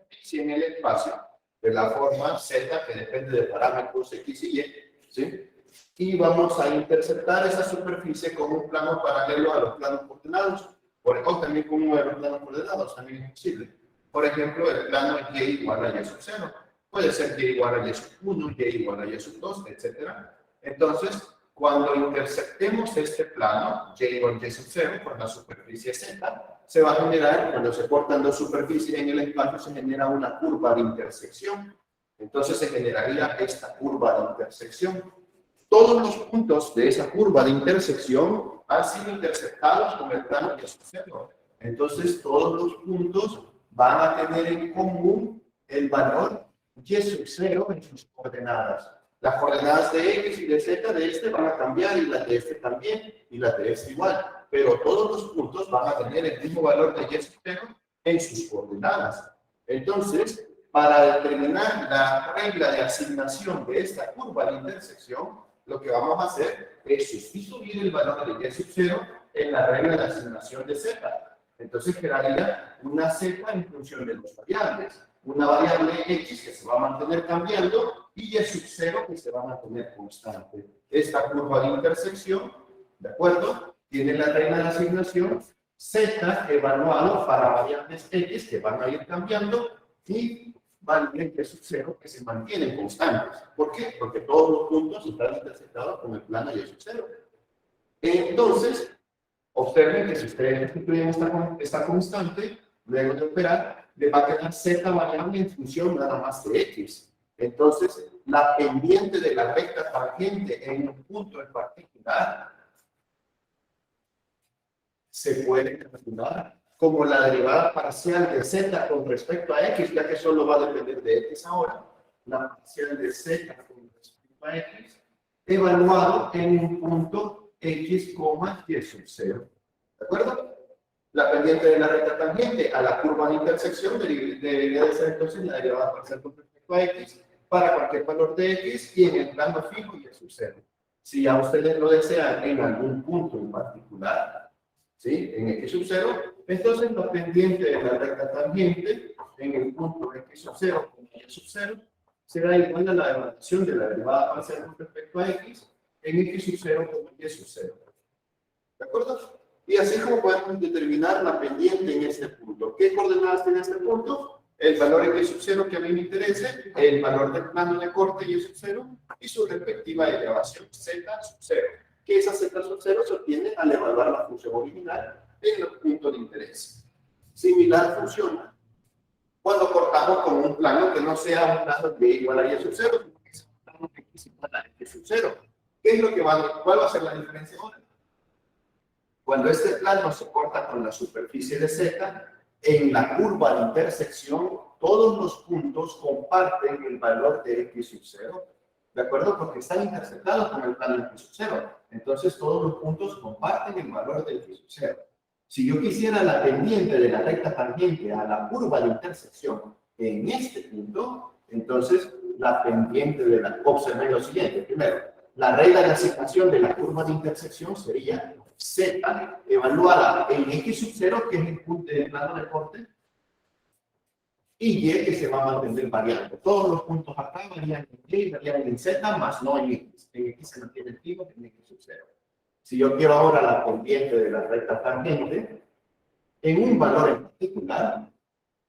superficie en el espacio de la forma z, que depende de parámetros x y y, ¿sí? Y vamos a interceptar esa superficie con un plano paralelo a los planos coordenados, o también con uno de los planos coordenados, también es posible. Por ejemplo, el plano y igual a y sub 0. Puede ser y igual a y sub 1, y igual a y sub 2, etc. Entonces, cuando interceptemos este plano, y igual a y sub 0, por la superficie z, se va a generar, cuando se cortan dos superficies en el espacio, se genera una curva de intersección. Entonces se generaría esta curva de intersección. Todos los puntos de esa curva de intersección han sido interceptados con el plano y sub 0. Entonces todos los puntos van a tener en común el valor y sub 0 en sus coordenadas. Las coordenadas de x y de z de este van a cambiar, y las de este también, y las de este igual. Pero todos los puntos van a tener el mismo valor de y sub 0 en sus coordenadas. Entonces, para determinar la regla de asignación de esta curva de intersección, lo que vamos a hacer es sustituir el valor de y sub 0 en la regla de asignación de z. Entonces quedaría una z en función de dos variables. Una variable x que se va a mantener cambiando y y sub 0 que se va a mantener constante. Esta curva de intersección, ¿de acuerdo? Tiene la regla de asignación z evaluado para variables x que van a ir cambiando y valores y sub 0 que se mantienen constantes. ¿Por qué? Porque todos los puntos están interceptados con el plano y sub 0. Entonces, observen que si ustedes sustituyen esta constante, luego de operar, le va a quedar z variable en función nada más de x. Entonces, la pendiente de la recta tangente en un punto en particular se puede calcular como la derivada parcial de z con respecto a x, ya que solo va a depender de x ahora, la parcial de z con respecto a x, evaluado en un punto x, y sub 0. ¿De acuerdo? La pendiente de la recta tangente a la curva de intersección debería de ser entonces la derivada parcial con respecto a x para cualquier valor de x y en el plano fijo y sub 0. Si ya ustedes lo desean en algún punto en particular, ¿sí? En x sub 0, entonces la pendiente de la recta tangente en el punto x sub 0 con y sub 0 será igual a la evaluación de la derivada parcial con respecto a x en x sub 0 con y sub 0. ¿De acuerdo? Y así como podemos determinar la pendiente en este punto. ¿Qué coordenadas tiene este punto? El valor x sub 0 que a mí me interese, el valor del plano de corte y sub 0 y su respectiva elevación z sub 0. Que esa z sub 0 se obtiene al evaluar la función original en los puntos de interés. Similar funciona cuando cortamos con un plano que no sea un plano de igual a y sub 0, sino que es un plano de x igual a y sub 0. ¿Qué es lo que cuál va a ser la diferencia ahora? Cuando este plano se corta con la superficie de z, en la curva de intersección, todos los puntos comparten el valor de x sub 0, ¿de acuerdo? Porque están interceptados con el plano de x sub 0. Entonces, todos los puntos comparten el valor de x sub 0. Si yo quisiera la pendiente de la recta tangente a la curva de intersección en este punto, entonces, la pendiente de la... Observen lo siguiente. Primero, la regla de asignación de la curva de intersección sería z evaluada en x sub 0, que es el punto del plano de corte, y y que se va a mantener variando. Todos los puntos acá varían en y, varían en z, más no en x. En x se mantiene fijo en x sub 0. Si yo quiero ahora la pendiente de la recta tangente, en un valor en particular,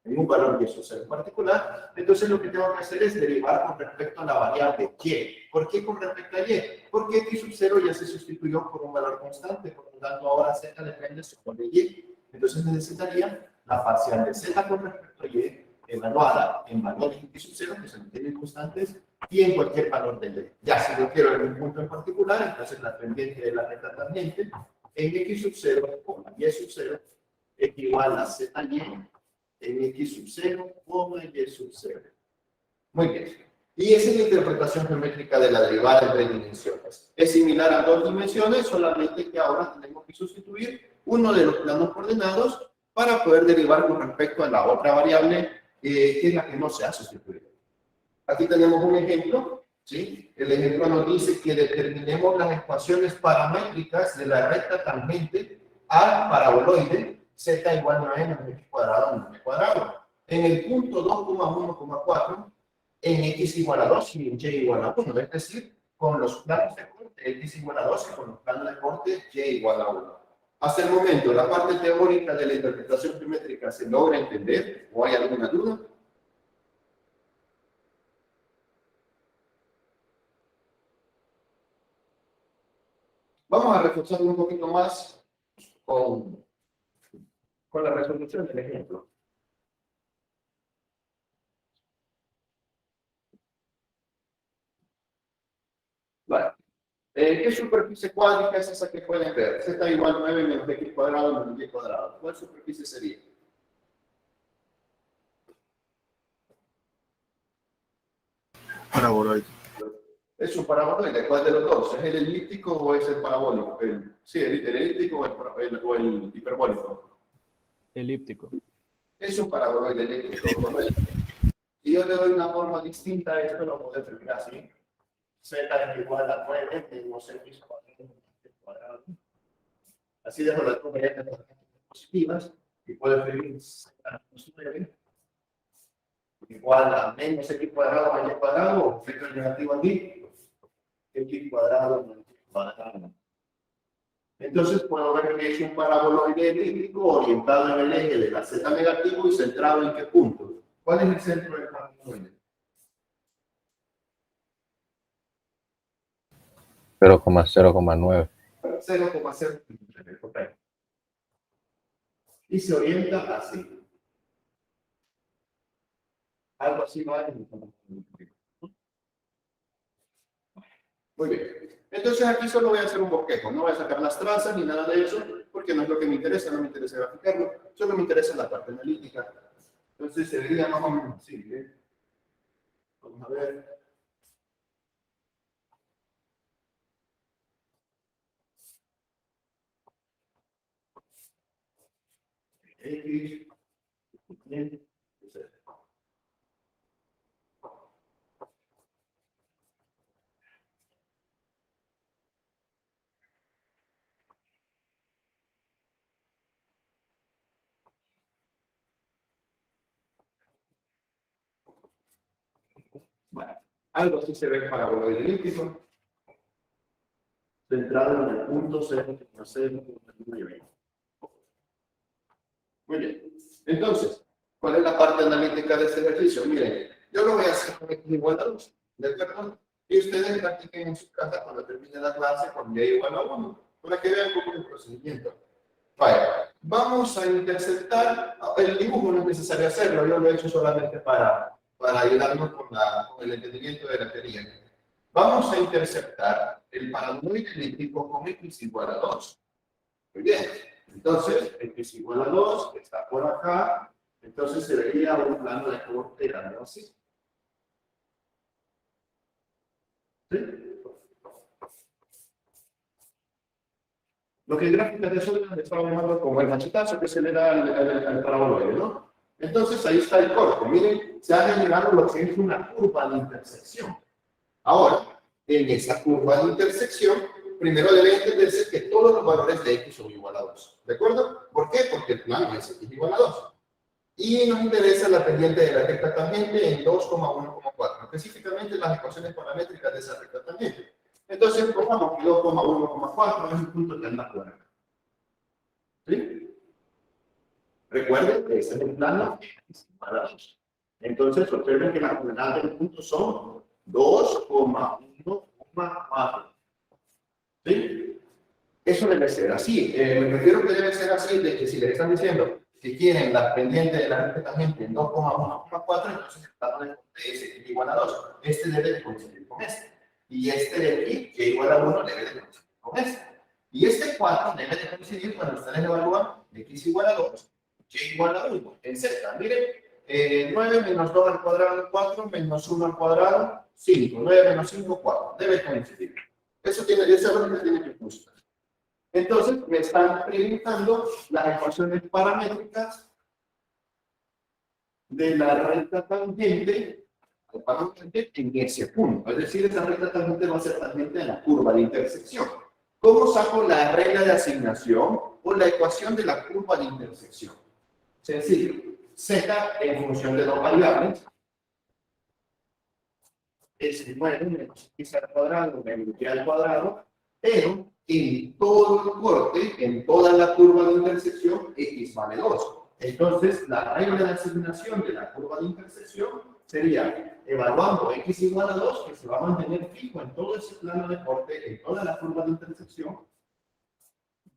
en un valor y sub 0 en particular, entonces lo que tengo que hacer es derivar con respecto a la variable y. ¿Por qué con respecto a y? Porque x sub 0 ya se sustituyó por un valor constante, por lo tanto ahora z depende solo de y. Entonces necesitaría la parcial de z con respecto a y evaluada en valores x sub 0 que se mantienen constantes y en cualquier valor de y. Ya si yo quiero en un punto en particular, entonces la pendiente de la recta tangente en x sub 0 con y sub 0 es igual a z y en x sub 0, y sub 0. Muy bien. Y esa es la interpretación geométrica de la derivada en 3 dimensiones. Es similar a 2 dimensiones, solamente que ahora tenemos que sustituir uno de los planos coordenados para poder derivar con respecto a la otra variable, que es la que no se ha sustituido. Aquí tenemos un ejemplo, ¿sí? El ejemplo nos dice que determinemos las ecuaciones paramétricas de la recta tangente al paraboloide z igual a n menos x cuadrado menos b cuadrado. en el punto 2,1,4 en x igual a 2 y en y igual a 1, es decir, con los planos de corte x igual a 2 y con los planos de corte y igual a 1. Hasta el momento, ¿la parte teórica de la interpretación geométrica se logra entender o hay alguna duda? Vamos a reforzar un poquito más con la resolución del ejemplo. Vale. ¿Qué superficie cuádrica es esa que pueden ver? Z igual a 9 menos x cuadrado menos y cuadrado. ¿Cuál superficie sería? Paraboloide. Es un paraboloide. ¿Cuál de los dos? ¿Es el elíptico o es el parabólico? Sí, el elíptico o el hiperbólico. Elíptico. Es un paraboloide elíptico, correcto. Si yo le doy una forma distinta a esto, lo puedo escribir así. Z es igual a 9 menos x cuadrado. Así dejo las propiedades positivas y puedo escribir z menos 9 igual a menos x cuadrado más y cuadrado, o efecto negativo aquí, x cuadrado más y cuadrado. Entonces puedo ver que es un paraboloide elíptico orientado en el eje de la z negativo y centrado en qué punto. ¿Cuál es el centro del paraboloide? 0,0,9. 0,0. Correcto. Y se orienta así. Algo así va en el... Muy bien. Entonces aquí solo voy a hacer un bosquejo. No voy a sacar las trazas ni nada de eso, porque no es lo que me interesa. No me interesa graficarlo. Solo me interesa la parte analítica. Entonces se vería más o menos así. Vamos a ver. X. Bien. Bueno, algo así se ve el paraboloide elíptico, centrado en el punto 0,0. Muy bien. Entonces, ¿cuál es la parte analítica de este ejercicio? Miren, yo lo voy a hacer con x igual a 2, ¿de acuerdo? Y ustedes practiquen en su casa cuando termine la clase con y igual a 1, para que vean cómo es el procedimiento. Vaya, vamos a interceptar, el dibujo no es necesario hacerlo, yo lo he hecho solamente para ayudarnos con el entendimiento de la teoría. Vamos a interceptar el paraboloide elíptico con x igual a 2. Muy bien, entonces x igual a 2, que está por acá, entonces se vería un plano de corte algo así. ¿Sí? Lo que en gráficas de Solomon estaba llamando como el machetazo que se le da al paraboloide, ¿no? Entonces ahí está el corte. Miren, se ha generado lo que es una curva de intersección. Ahora, en esa curva de intersección, primero debe entenderse que todos los valores de x son igual a 2. ¿De acuerdo? ¿Por qué? Porque el plano es x igual a 2. Y nos interesa la pendiente de la recta tangente en 2,1,4. Específicamente las ecuaciones paramétricas de esa recta tangente. Entonces, pongamos que 2,1,4 es el punto que anda por acá. ¿Sí? Recuerden que ese es el plano para 2. Entonces, observen que las coordenadas del punto son 2,1,4. ¿Sí? Eso debe ser así. Me refiero que debe ser así, de que si les están diciendo que quieren la pendiente de la recta tangente en 2,1,4, entonces el plano de es igual a 2. Este debe de coincidir con este. Y este de aquí, que igual a 1, debe de coincidir con este. Y este 4 debe de coincidir cuando ustedes evalúan x igual a 2, y igual a 1, en z. Miren, 9 menos 2 al cuadrado, 4 menos 1 al cuadrado, 5. 9 menos 5, 4. Debe coincidir. Esa lógica tiene que funcionar. Entonces, me están preguntando las ecuaciones paramétricas de la recta tangente en ese punto. Es decir, esa recta tangente va a ser tangente en la curva de intersección. ¿Cómo saco la regla de asignación o la ecuación de la curva de intersección? Sencillo. Z en función de dos variables es 9 menos x al cuadrado menos y al cuadrado, pero en todo el corte, en toda la curva de intersección, x vale 2. Entonces, la regla de asignación de la curva de intersección sería, evaluando x igual a 2, que se va a mantener fijo en todo ese plano de corte, en toda la curva de intersección,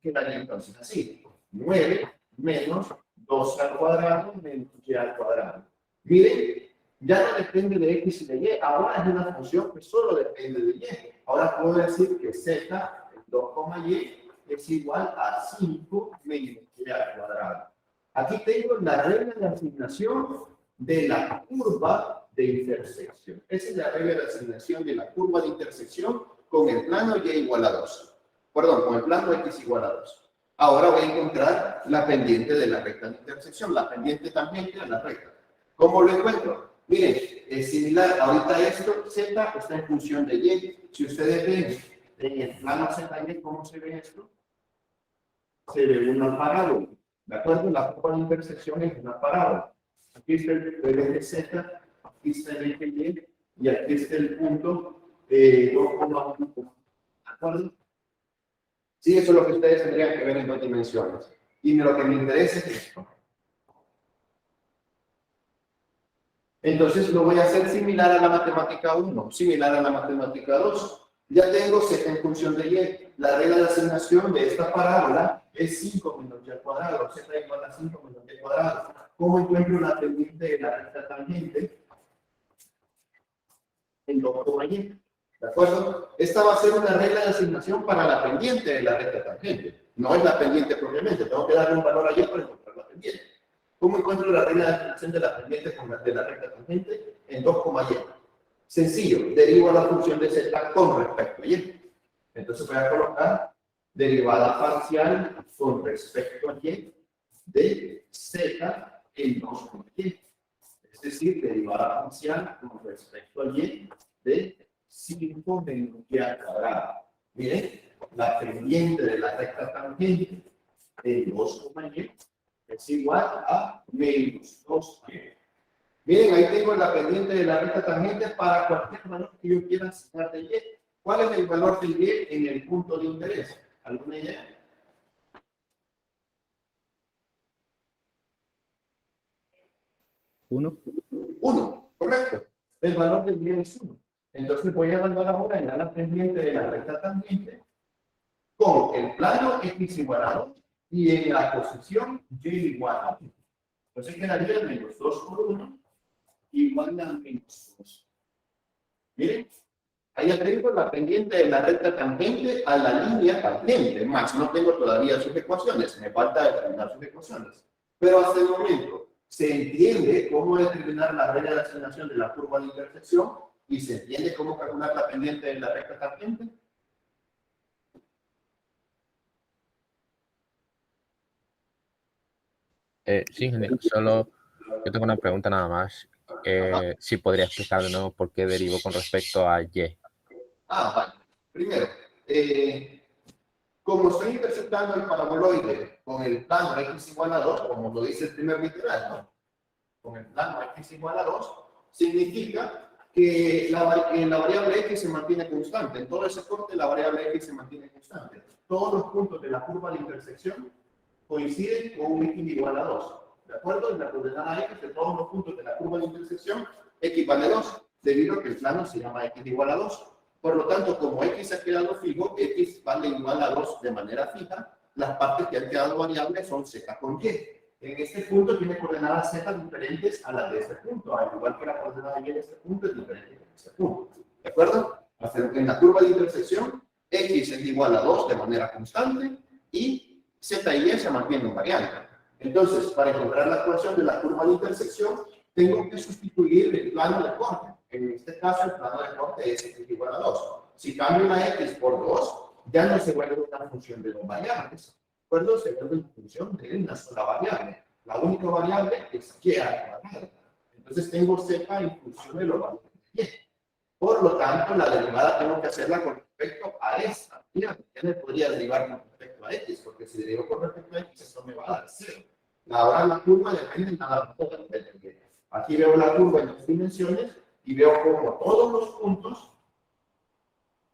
quedaría entonces así, 9 menos 2 al cuadrado menos y al cuadrado. Miren, ya no depende de x y de y, ahora es una función que solo depende de y. Ahora puedo decir que z, 2, y, es igual a 5 menos y al cuadrado. Aquí tengo la regla de asignación de la curva de intersección. Esa es la regla de asignación de la curva de intersección con el plano y igual a 2. Perdón, con el plano x igual a 2. Ahora voy a encontrar la pendiente de la recta de intersección, la pendiente tangente a la recta. ¿Cómo lo encuentro? Miren, es similar, ahorita esto, z está en función de y. Si ustedes ven en el plano z y, ¿cómo se ve esto? Se ve una parábola, ¿de acuerdo? La curva de intersección es una parábola. Aquí está el eje z, aquí está el eje y aquí está el punto 2,1. ¿De acuerdo? Sí, eso es lo que ustedes tendrían que ver en dos dimensiones. Y lo que me interesa es esto. Entonces lo voy a hacer similar a la matemática 1, similar a la matemática 2. Ya tengo z en función de y. La regla de asignación de esta parábola es 5 menos y al cuadrado. Z igual a 5 menos y al cuadrado. ¿Cómo encuentro la pendiente de la recta tangente? En 2,y. ¿De acuerdo? Esta va a ser una regla de asignación para la pendiente de la recta tangente. No es la pendiente propiamente. Tengo que darle un valor a y para encontrar la pendiente. ¿Cómo encuentro la regla de asignación de la pendiente de la recta tangente? En 2,y. Sencillo, derivo la función de z con respecto a y. Entonces voy a colocar derivada parcial con respecto a y de z en 2,y. Es decir, derivada parcial con respecto a y de 5 menos y al cuadrado. Miren, la pendiente de la recta tangente de 2,y es igual a menos 2y. Miren, ahí tengo la pendiente de la recta tangente para cualquier valor que yo quiera sacar de y. ¿Cuál es el valor de y en el punto de interés? ¿Alguna idea? 1. 1, correcto. El valor de y es 1. Entonces voy a evaluar ahora en la pendiente de la recta tangente con el plano x igual a 2 y en la posición y igual a 1. Entonces quedaría menos 2 por 1 igual a menos 2. Miren, ahí tengo la pendiente de la recta tangente a la línea tangente, más no tengo todavía sus ecuaciones, me falta determinar sus ecuaciones. Pero hasta el momento se entiende cómo determinar la regla de asignación de la curva de intersección y se entiende cómo calcular la pendiente de la recta tangente. Sí, ingeniero, solo yo tengo una pregunta nada más. Si podría explicar de nuevo por qué derivo con respecto a y. Vale. Primero, como estoy interceptando el paraboloide con el plano x igual a 2, como lo dice el primer literal, ¿no? Con el plano x igual a 2, significa que la variable x se mantiene constante. En todo ese corte la variable x se mantiene constante. Todos los puntos de la curva de intersección coinciden con un x igual a 2. ¿De acuerdo? En la coordenada x de todos los puntos de la curva de intersección, x vale 2, debido a que el plano se llama x igual a 2. Por lo tanto, como x ha quedado fijo, x vale igual a 2 de manera fija, las partes que han quedado variables son z con y. En este punto tiene coordenadas z diferentes a las de este punto, al igual que la coordenada y de este punto es diferente de este punto. ¿De acuerdo? En la curva de intersección, x es igual a 2 de manera constante y z y y se mantienen variando. Entonces, para encontrar la ecuación de la curva de intersección, tengo que sustituir el plano de corte. En este caso, el plano de corte es x igual a 2. Si cambio una x por 2, ya no se vuelve una función de dos variables. ¿De acuerdo? Se vuelve una función de una sola variable. La única variable es y al cuadrado. Entonces, tengo z en función de los valores de y. Por lo tanto, la derivada tengo que hacerla con respecto a esta. Mira, ya me podría derivar con respecto a x, porque si derivo con respecto a x, esto me va a dar 0. Ahora la curva depende nada más de la pendiente. Aquí veo la curva en 2 dimensiones y veo como todos los puntos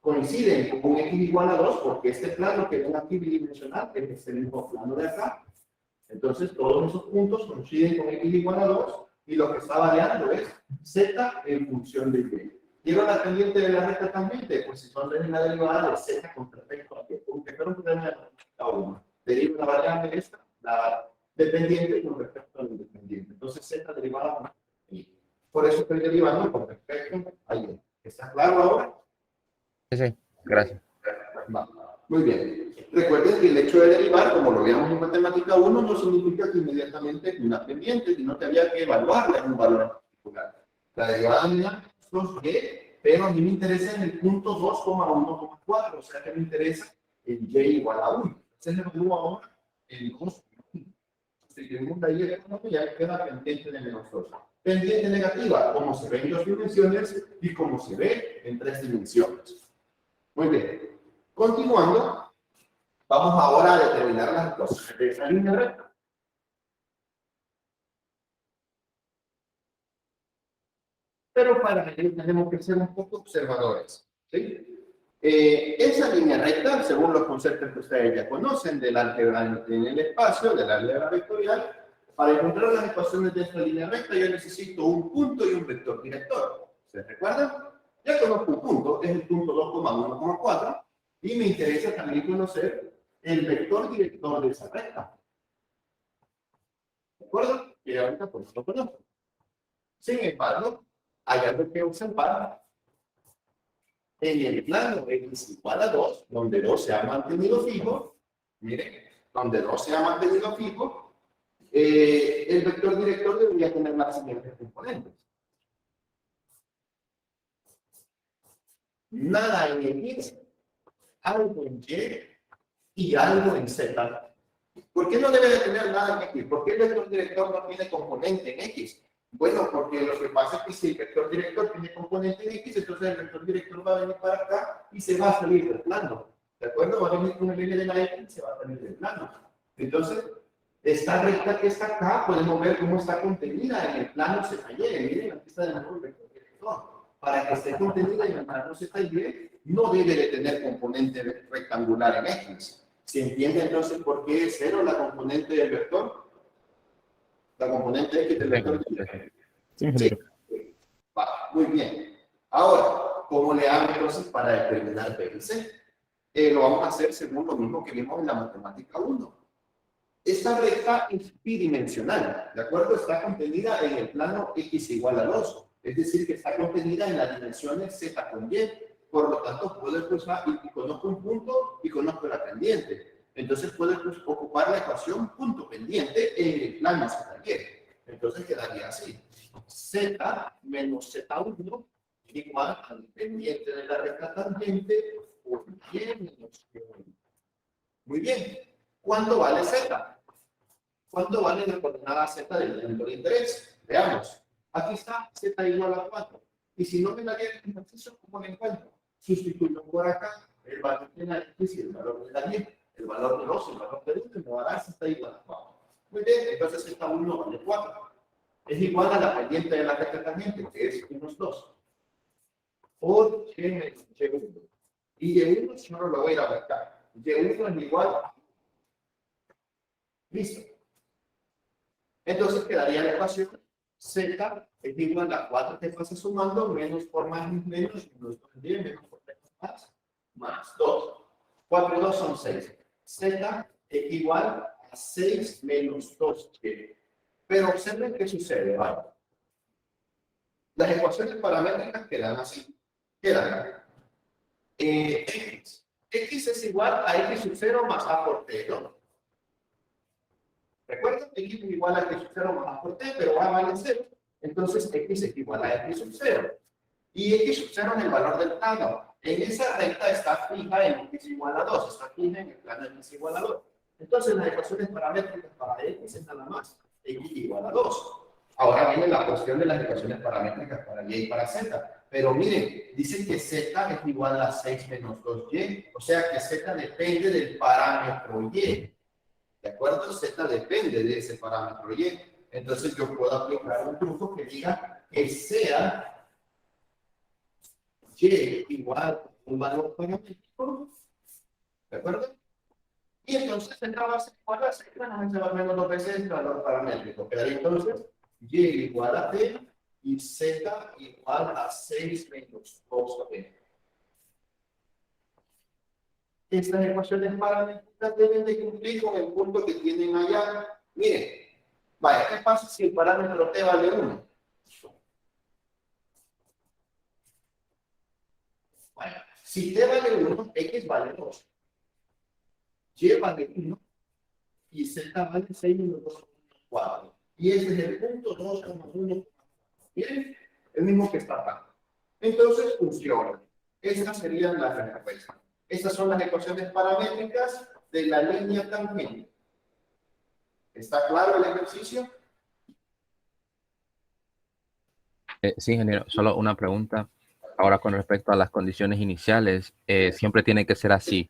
coinciden con un x igual a 2 porque este plano que ven aquí bidimensional es el mismo plano de acá. Entonces todos esos puntos coinciden con x igual a 2 y lo que está variando es z en función de y. ¿Quiero la pendiente de la recta tangente? Pues si son la derivada de z con respecto a y. Aunque fuera un problema a 1. Derivo la variable esta, la dependiente con respecto al independiente. Entonces z derivada con y. Por eso estoy derivando con respecto a y. ¿Está claro ahora? Sí, gracias. Va. Muy bien. Recuerden que el hecho de derivar, como lo veíamos en matemática 1, no significa que inmediatamente es una pendiente, sino que había que evaluarla en un valor particular. La derivada me da 2y, pero a mí me interesa en el punto 2,1,4, o sea que me interesa el y igual a 1. Entonces le evalúo ahora el 2. Si tenemos la y ya queda pendiente de menos 2. Pendiente negativa, como se ve en 2 dimensiones y como se ve en 3 dimensiones. Muy bien. Continuando, vamos ahora a determinar las ecuaciones de esa línea recta. Pero para ello tenemos que ser un poco observadores. ¿Sí? Esa línea recta, según los conceptos que ustedes ya conocen del álgebra en el espacio, del álgebra vectorial, para encontrar las ecuaciones de esta línea recta yo necesito un punto y un vector director. ¿Se recuerdan? Ya conozco un punto, que es el punto 2,1,4, y me interesa también conocer el vector director de esa recta. ¿De acuerdo? Y ahorita pues lo conozco. Sin embargo, hay algo que observar. En el plano x igual a 2, donde 2 se ha mantenido fijo, miren, donde 2 se ha mantenido fijo, el vector director debería tener las siguientes componentes. Nada en x, algo en y algo en z. ¿Por qué no debe de tener nada en x? ¿Por qué el vector director no tiene componente en x? Bueno, porque lo que pasa es que si el vector director tiene componente en x, entonces el vector director va a venir para acá y se va a salir del plano. ¿De acuerdo? Va a venir con el eje de la x y se va a salir del plano. Entonces, esta recta que está acá, podemos ver cómo está contenida en el plano ZY. Miren, aquí está de nuevo el vector director. Para que esté contenida en el plano ZY, no debe de tener componente rectangular en x. ¿Se entiende entonces por qué es 0 la componente del vector? La componente X del vector. Sí. Va, muy bien. Ahora, ¿cómo le hago entonces para determinar B y C? Lo vamos a hacer según lo mismo que vimos en la matemática 1. Esta recta es bidimensional, ¿de acuerdo? Está contenida en el plano X igual a 2. Es decir, que está contenida en las dimensiones Z con Y. Por lo tanto, puedo usar, y conozco un punto y conozco la pendiente. Entonces puedo ocupar la ecuación punto pendiente en el plano ZY. Entonces quedaría así. Z menos Z1 igual al pendiente de la recta tangente por Y menos Y1. Muy bien. ¿Cuánto vale Z? ¿Cuánto vale la coordenada Z del punto de interés? Veamos. Aquí está Z igual a 4. Y si no me la viene el ejercicio, ¿cómo me encuentro? Sustituyo por acá el valor de la X y el valor de la Y. El valor de 2 y el valor de 1 me va a dar Z igual a 4. Muy bien, entonces Z1 vale 4. Es igual a la pendiente de la recta tangente, que es unos 2. Por Y menos Y1. Y Y1 yo no lo voy a ir a marcar. Y1 es igual a... Listo. Entonces quedaría la ecuación Z es igual a 4 que pasa sumando, menos por más menos 2y, menos por más 2. 4 y 2 son 6. Z es igual a 6 menos 2y. Pero observen qué sucede, ¿vale? Las ecuaciones paramétricas quedan así. Quedan x. X es igual a x sub 0 más a por t, ¿no? ¿Recuerdan? X es igual a x sub 0 más a por t, pero a vale 0. Entonces x es igual a x sub 0. Y x sub 0 es el valor del plano. En esa recta está fija en x igual a 2. Está fija en el plano de x igual a 2. Entonces las ecuaciones paramétricas para x es nada más x igual a 2. Ahora viene la cuestión de las ecuaciones paramétricas para y y para z. Pero miren, dicen que z es igual a 6 menos 2y. O sea que z depende del parámetro y. ¿De acuerdo? Z depende de ese parámetro Y. Entonces yo puedo aplicar un truco que diga que sea Y igual a un valor paramétrico. ¿De acuerdo? Y entonces Z va a ser igual a Z, se va a menos dos veces el valor paramétrico. Quedaría entonces Y igual a T y Z igual a 6 menos 2T. Estas ecuaciones paramétricas deben de cumplir con el punto que tienen allá. Miren, vaya, ¿qué pasa si el parámetro T vale 1? Vaya, si T vale 1, X vale 2. Y vale 1 y Z vale 6 menos 2, 4. Y ese es el punto 2,1. Miren, el mismo que está acá. Entonces funciona. Estas serían las respuestas. Estas son las ecuaciones paramétricas de la línea tangente. ¿Está claro el ejercicio? Sí, ingeniero, solo una pregunta. Ahora, con respecto a las condiciones iniciales, siempre tiene que ser así.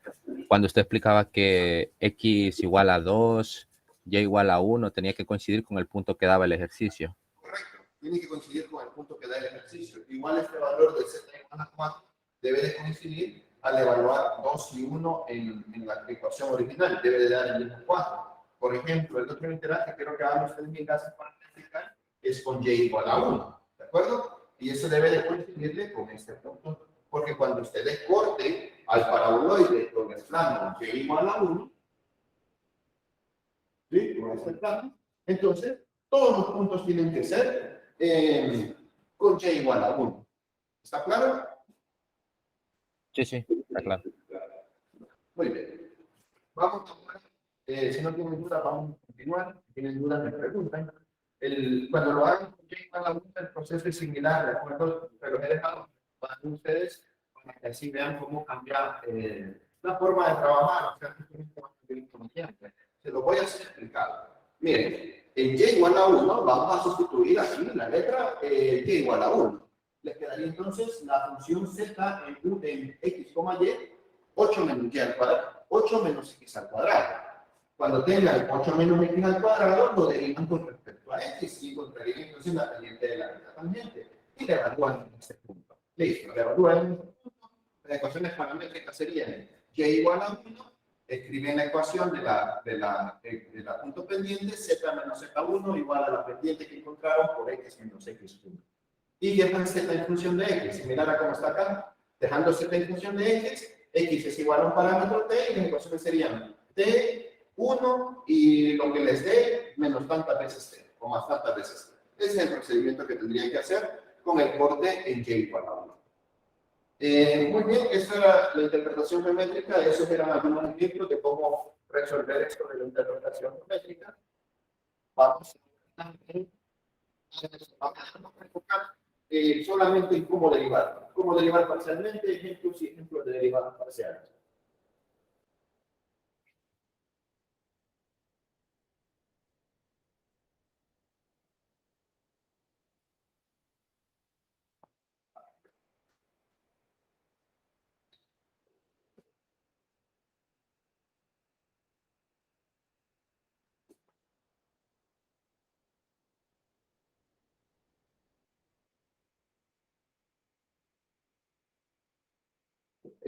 Cuando usted explicaba que X igual a 2, Y igual a 1, tenía que coincidir con el punto que daba el ejercicio. Correcto. Tiene que coincidir con el punto que da el ejercicio. Igual este valor de Z igual a 4 debe de coincidir al evaluar 2 y 1 en la ecuación original. Debe de dar el mismo 4. Por ejemplo, el otro interés que quiero que hagan ustedes en casa para explicar es con Y igual a 1. ¿De acuerdo? Y eso debe de coincidirle con este punto. Porque cuando ustedes corten al paraboloide con el plano Y igual a 1, ¿sí? Con este plano, entonces todos los puntos tienen que ser con Y igual a 1. ¿Está claro? Sí, sí, está claro. Muy bien. Vamos a si no tienen dudas, vamos a continuar. Si tienen dudas, me preguntan. Cuando lo hagan con Y igual a 1, el proceso es similar, ¿de acuerdo? Pero he dejado para ustedes para que así vean cómo cambia la forma de trabajar. O sea, se lo voy a hacer explicar. Miren, en Y igual a 1 vamos a sustituir aquí la letra Y igual a 1. Les quedaría entonces la función Z en X, Y, 8 menos Y al cuadrado, 8 menos X al cuadrado. Cuando tengan 8 menos X al cuadrado, lo derivan con respecto a X y encontrarían entonces la tangente de la tangente. Y le evalúan en este punto. Listo, le evalúan en este punto. Las ecuaciones paramétricas serían Y igual a 1, escriben la ecuación de la punto pendiente, Z menos Z1 igual a la pendiente que encontraron por X menos X1. Y dejan Z en función de X, similar a como está acá, dejando Z en función de X es igual a un parámetro T y las ecuaciones serían T1 y lo que les dé menos tantas veces T, o más tantas veces T. Ese es el procedimiento que tendrían que hacer con el corte en Y igual a 1. Muy bien, esa era la interpretación geométrica, esos eran algunos ejemplos de cómo resolver esto de la interpretación geométrica. Vamos a enfocar solamente en cómo derivar parcialmente, ejemplos y ejemplos de derivadas parciales.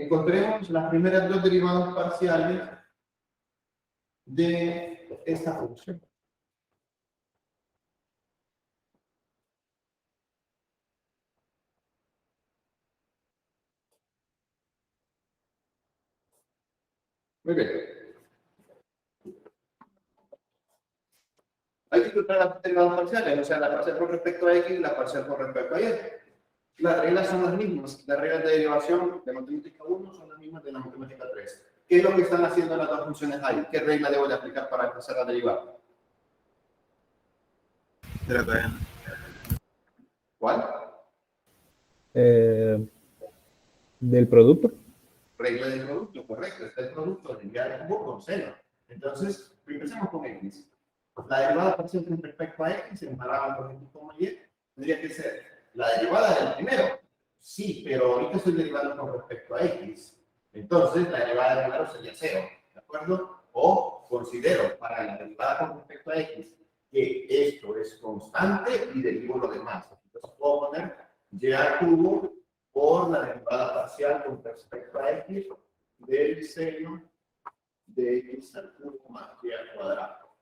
Encontremos las primeras dos derivadas parciales de esta función. Muy bien. Hay que encontrar las derivadas parciales, o sea, la parcial con respecto a X y la parcial con respecto a Y. Las reglas son las mismas. Las reglas de derivación de matemática 1 son las mismas de la matemática 3. ¿Qué es lo que están haciendo las dos funciones ahí? ¿Qué regla debo de aplicar para empezar a derivar? ¿Cuál? Del producto. Regla del producto, correcto. Está el producto de ya de cubo con seno. Entonces, empecemos con X. La derivada parcial con respecto a X en parámetros de X, Y tendría que ser la derivada del primero. Sí, pero ahorita estoy derivando con respecto a X. Entonces, la derivada del primero sería 0, ¿de acuerdo? O considero para la derivada con respecto a x que esto es constante y derivo lo demás. Entonces puedo poner y al cubo por la derivada parcial con respecto a x del seno de x al cubo más y al cuadrado.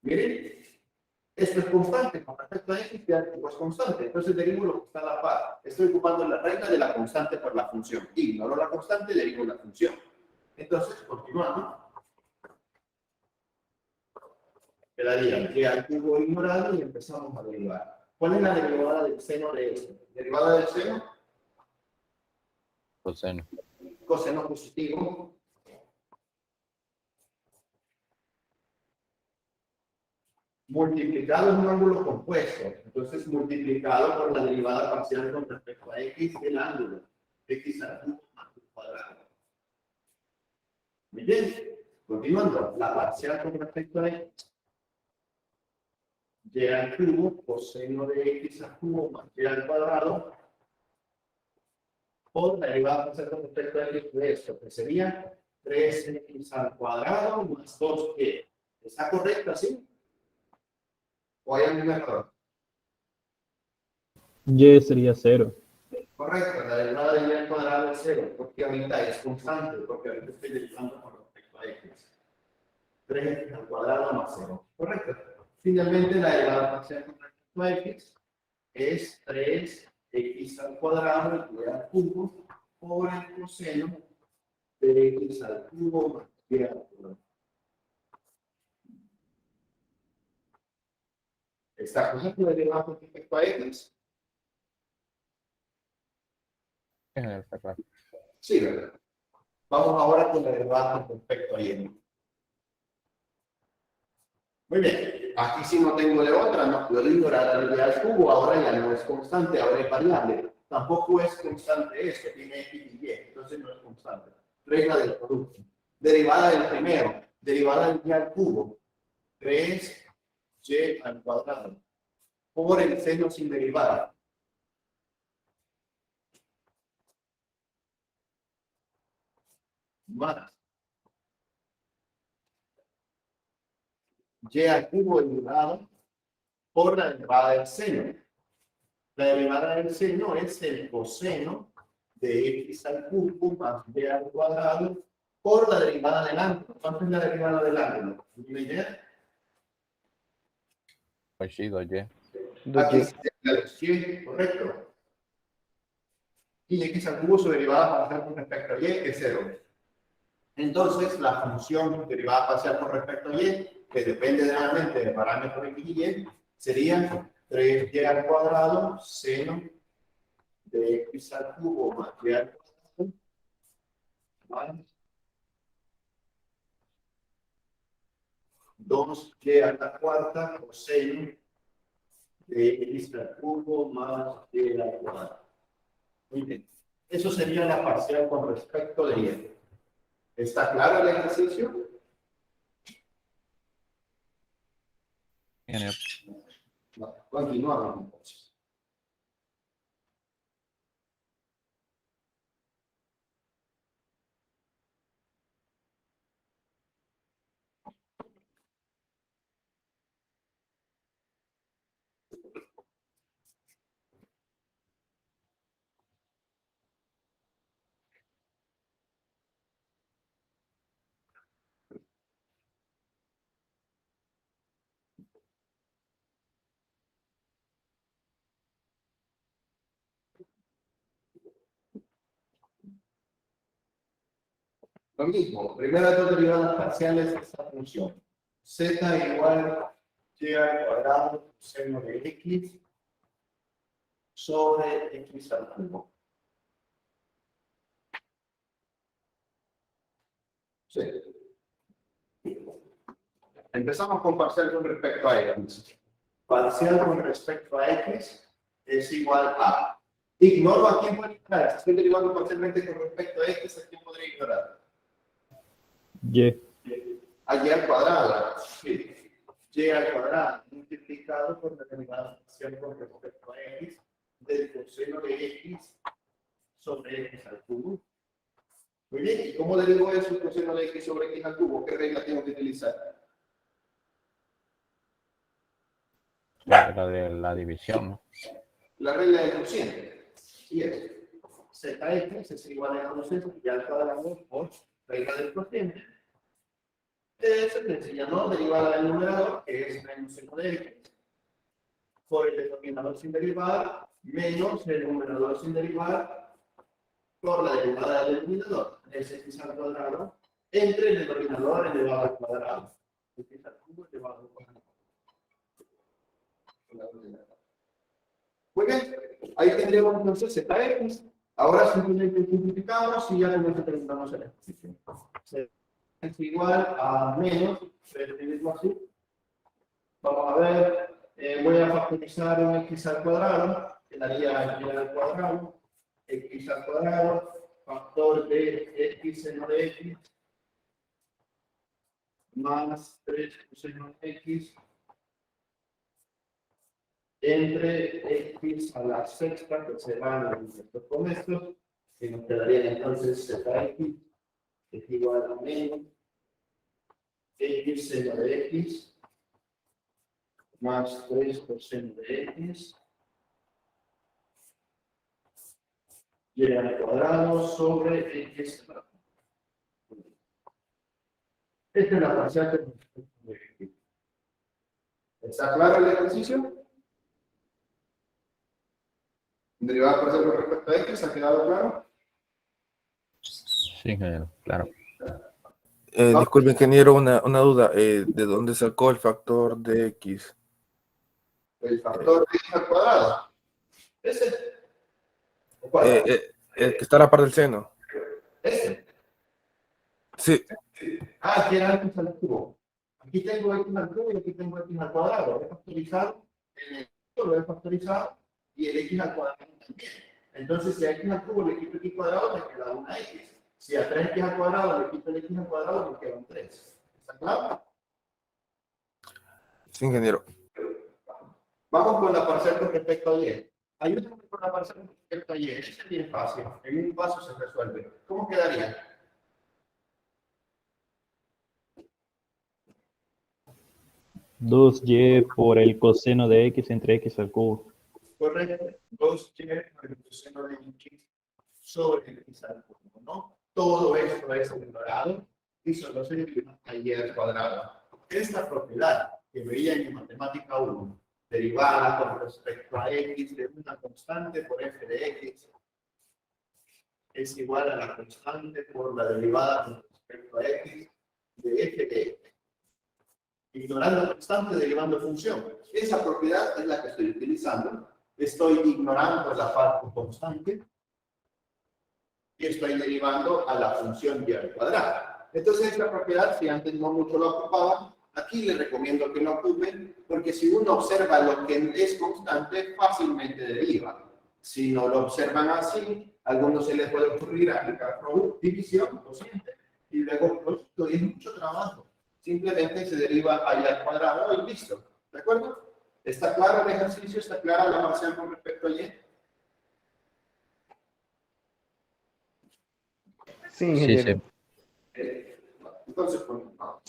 Miren, esto es constante con respecto a x, y al cubo es constante. Entonces derivo lo que está a la par. Estoy ocupando la regla de la constante por la función. Ignoro la constante, derivo la función. Entonces, continuamos. Quedaría y al cubo ignorado y empezamos a derivar. ¿Cuál es la derivada del seno de esto? Derivada del seno, Coseno. coseno positivo multiplicado en un ángulo compuesto. Entonces, multiplicado por la derivada parcial con respecto a x del ángulo. X al cubo más el cuadrado. Muy bien. Continuando. La parcial con respecto a x. Y al cubo coseno de x al cubo más y al cuadrado por la derivada parcial con respecto a x de esto, que sería 3x al cuadrado más 2y. ¿Está correcto así? ¿O hay algún error? Y sería 0. Correcto, la derivada de y al cuadrado es 0, porque ahorita es constante, porque ahorita estoy derivando con respecto a x. 3x al cuadrado más 0. Correcto. Finalmente, la derivada parcial con respecto a x es 3x al cuadrado y al cubo por el coseno de x al cubo más y al cuadrado. ¿Está correcto la derivada con respecto a x? Está claro. Sí, ¿verdad? Vamos ahora con la derivada con respecto a y. Muy bien, aquí sí no tengo de otra, no puedo ignorar la y al cubo, ahora ya no es constante, ahora es variable. Tampoco es constante esto, tiene x y y, entonces no es constante. Regla del producto. Derivada del primero, derivada del y al cubo, 3y al cuadrado, por el seno sin derivada. Más y al cubo elevado por la derivada del seno. La derivada del seno es el coseno de x al cubo más b al cuadrado por la derivada del ángulo. ¿Cuánto es la derivada del ángulo? ¿Una idea? Pues sí, 2y. Aquí sí, correcto. Y x al cubo su derivada parcial con respecto a y es 0. Entonces, la función derivada parcial con respecto a y, que depende realmente del parámetro x y y, sería 3y al cuadrado seno de x al cubo más y al cuadrado más 2y a la cuarta coseno de x al cubo más y al cuadrado. Muy bien. Eso sería la parcial con respecto de y. ¿Está claro el ejercicio? Genial. No, continuamos entonces. Lo mismo, primeras dos derivadas parciales de esta función. Z igual y al cuadrado seno de x sobre x al cubo. Sí. Empezamos con parcial con respecto a x. Parcial con respecto a x es igual a. Ignoro a quién puedo ignorar. Si estoy derivando parcialmente con respecto a x, ¿a quién podría ignorar? Y. A y al cuadrado. Sí. Y al cuadrado multiplicado por la derivada parcial con respecto a x del coseno de x sobre x al cubo Muy bien, ¿y cómo derivo eso coseno de x sobre x al cubo? ¿Qué regla tengo que utilizar? La de la división. La regla del cociente. Y es zx es igual a cociente y al cuadrado por regla del cociente. Se te enseña, ¿no? Derivada del numerador, que es menos seno de x, por el denominador sin derivar, menos el numerador sin derivar, por la derivada del denominador, es x al cuadrado, entre el denominador elevado al cuadrado. X al cubo elevado al cuadrado. Muy bien, ahí tendríamos entonces zx. Ahora simplemente simplificamos y ya nos presentamos el ejercicio. Es igual a menos, escribirlo así. Vamos a ver, voy a factorizar un x al cuadrado, que daría y al cuadrado, x al cuadrado, factor de x seno de x, más 3 coseno de x, entre x a la sexta, que se van en estos con estos, que nos quedaría entonces zx es igual a menos x seno de x, más 3 coseno de x, y al cuadrado sobre x. Esta es la parcial que nos respecto. ¿Está claro el ejercicio? Derivada parcial con respecto a x, ¿ha quedado claro? Sí, ingeniero, claro. Disculpe, ingeniero, una duda. ¿De dónde sacó el factor de x? El factor de x al cuadrado. ¿Ese? ¿O cuál? El que está a la par del seno. ¿Ese? Sí, Ah, que era x al cubo. Aquí tengo x al cubo y aquí tengo x al cuadrado. Lo he factorizado, lo he factorizado y el x al cuadrado también. Entonces, si a x al cubo le quito x cuadrado, me queda una x. Si a 3x al cuadrado le quito el x al cuadrado, me queda un 3. ¿Está claro? sí, ingeniero. Vamos con la parcial con respecto a y. Ayúdame con la parcial con respecto a y. Es bien fácil. En un paso se resuelve. ¿Cómo quedaría? Dos y por el coseno de x entre x al cubo. Correcto. 2y por el coseno de x sobre x al cubo, ¿no? Todo esto es ignorado y solo se deriva a y al cuadrado. Esta propiedad que veía en matemática 1, derivada con respecto a x de una constante por f de x, es igual a la constante por la derivada con respecto a x de f de x. Ignorando constante, derivando función. Esa propiedad es la que estoy utilizando. Estoy ignorando la parte constante y estoy derivando a la función y al cuadrado. Entonces, esta propiedad, si antes no mucho la ocupaban, aquí les recomiendo que lo ocupen, porque si uno observa lo que es constante, fácilmente deriva. Si no lo observan así, a algunos se les puede ocurrir aplicar división, cociente, y luego producto, y es mucho trabajo. Simplemente se deriva ahí al cuadrado y listo. ¿De acuerdo? ¿Está claro el ejercicio? ¿Está clara la parcial con respecto a y? Sí, Sí, ingeniero. sí. Entonces, pues, vamos.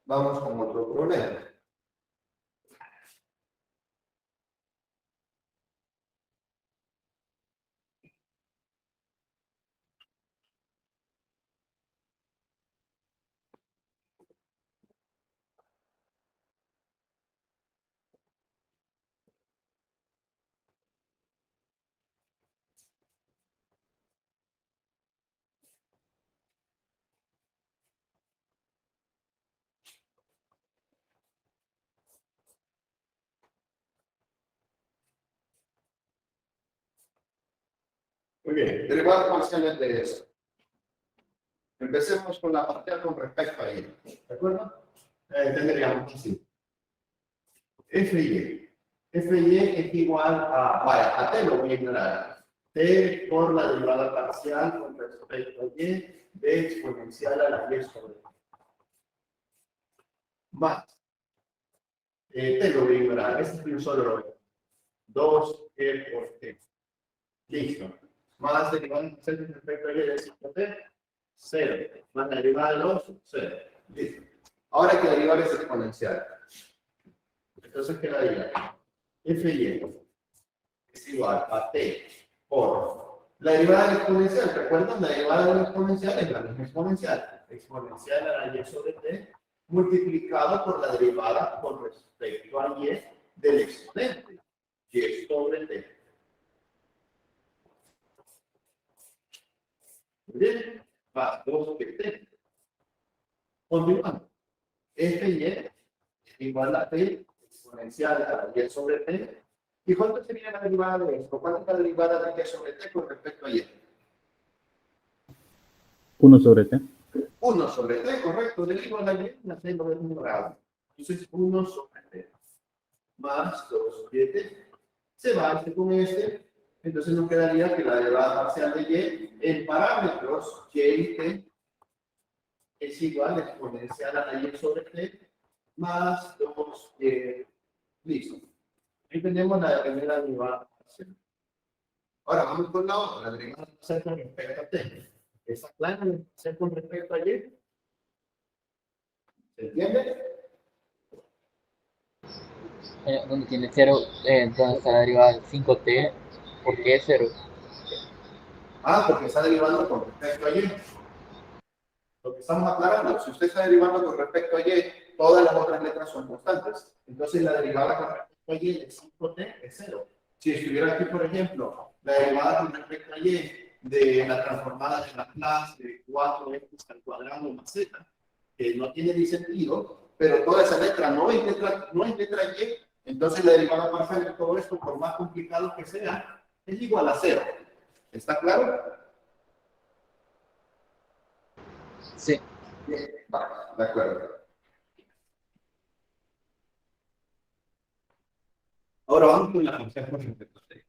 Vamos con otro problema. Muy bien, derivadas parciales de eso. Empecemos con la parcial con respecto a y. ¿De acuerdo? Tendríamos así. F y Y. F y Y es igual a, vaya, a T lo voy a ignorar. T por la derivada parcial con respecto a Y de exponencial a la y sobre y. Más. T lo voy a ignorar, este es un solo lo veo. 2y por t. Listo. Más derivada parcial con respecto a y de 5t, 0. Más la derivada de 2, 0. Listo. Ahora hay que derivar ese exponencial. Entonces quedaría f(y) es igual a t por la derivada del exponencial. ¿Recuerdan? La derivada del exponencial es la misma exponencial. Exponencial a la y sobre t multiplicado por la derivada con respecto a y del exponente. Y sobre t. Muy bien. Va 2t. Continuando. F(y) es igual a t exponencial a la y sobre t. ¿Y cuánto sería la derivada de esto? ¿Cuánto es la derivada de y sobre t con respecto a y? 1 sobre t. 1 sobre t, correcto. Derivo la y, la t lo ignorado. Entonces 1 sobre t más 2t. Se va este con este. Entonces nos quedaría que la derivada parcial de y en parámetros y y t es igual a exponencial a la y sobre t más 2y. Listo. Ahí tenemos la primera derivada parcial. Ahora vamos con la otra, la derivada parcial con respecto a t. ¿Está clara la parcial con respecto a y? ¿Se entiende? Donde tiene 0, donde está la derivada de 5t, ¿por qué 0? Porque está derivando con respecto a y. Lo que estamos aclarando, si usted está derivando con respecto a y, todas las otras letras son constantes. Entonces la derivada con respecto a y de 5t es 0. Si estuviera aquí, por ejemplo, la derivada con respecto a y de la transformada de Laplace de 4x al cuadrado más z, que no tiene ni sentido, pero toda esa letra no es letra y, entonces la derivada parcial de todo esto, por más complicado que sea, es igual a 0. ¿Está claro? Sí. Bien, vale, de acuerdo. Ahora vamos con la función con respecto a t.